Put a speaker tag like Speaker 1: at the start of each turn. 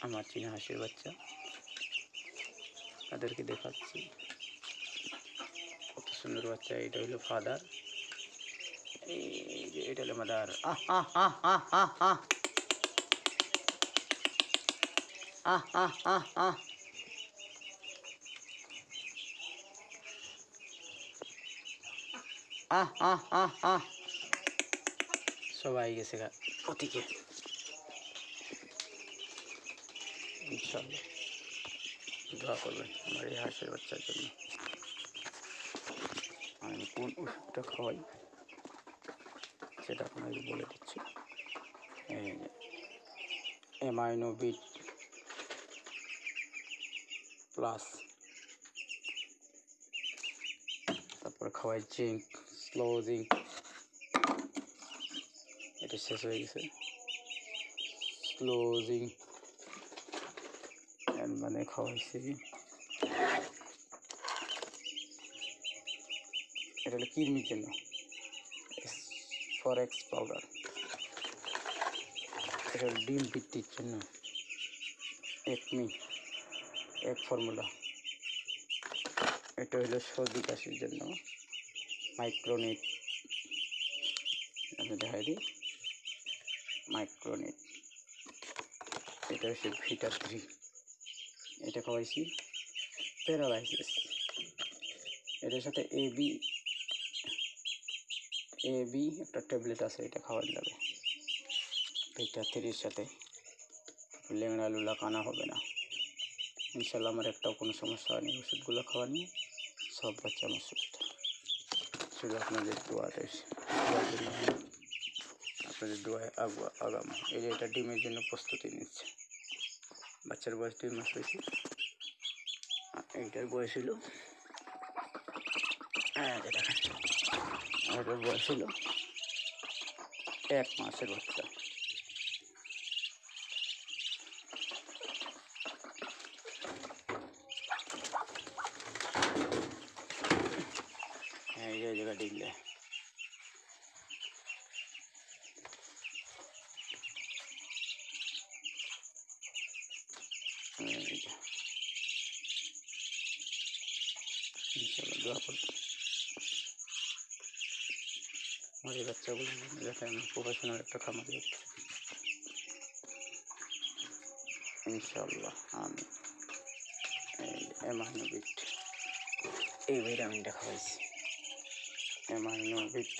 Speaker 1: আমার চীনা হাঁসের বাচ্চা তাদেরকে দেখাচ্ছি। কত সুন্দর বাচ্চা। এটা হলো ফাদার, এই যে এটা হলো মাদার। আহ আহ আহ আহ আহ আহ আহ আহ আহ আহ আহ আহ আহ আহ সবাই গেছে গা ওদিকে। ইনশাআল্লাহ দোয়া করবেন আমার এই হাঁসের বাচ্চার জন্য। আমি কোন ওষুধটা খাওয়াই সেটা আপনাকে বলে দিচ্ছি। অ্যামাইনো বিট প্লাস, তারপরে খাওয়াই জিঙ্ক, স্লো জিঙ্ক, এটা শেষ হয়ে গেছে। স্লো জিঙ্ক মানে খাওয়াইছি, এটা হলো কিডনির জন্য ফরেক্স পাউডার। এটা হলো ডিম বৃদ্ধির জন্য একমি এক ফর্মুলা। এটা হলো সর্দি কাশির জন্য মাইক্রোনিট, আমি দেখাই দিই মাইক্রোনিট। এটা হচ্ছে ভিটা3, এটা খাওয়াইছি প্যারালাইসিস। এটার সাথে এবি একটা ট্যাবলেট আছে, এটা খাওয়ার লাগে ভিটা3-এর সাথে। লেংড়া লুলা কানা হবে না ইনশাল্লাহ। আমার একটাও কোনো সমস্যা হয়নি ওষুধগুলো খাওয়া নিয়ে, সব বাচ্চা আমার সুস্থ। শুধু আপনাদের দোয়াটাই, আপনাদের দোয়ায় আগাম। এই যে এটা ডিমের জন্য প্রস্তুতি নিচ্ছে। বাচ্চার বয়স 2 মাস হয়েছে, এইটার বয়স হলো এটার বয়স হলো 1 মাসের বাচ্চা। এই জায়গা ডিম দেয়। ইনশাল্লাহ দোয়া করবেন আমার এই বাচ্চাগুলো যাতে আমি প্রফেশনাল একটা খামার করতে ইনশাল্লাহ। আমি অ্যামাইনো বিট, এই ভিটামিনটা খাওয়াইছি। Amino bit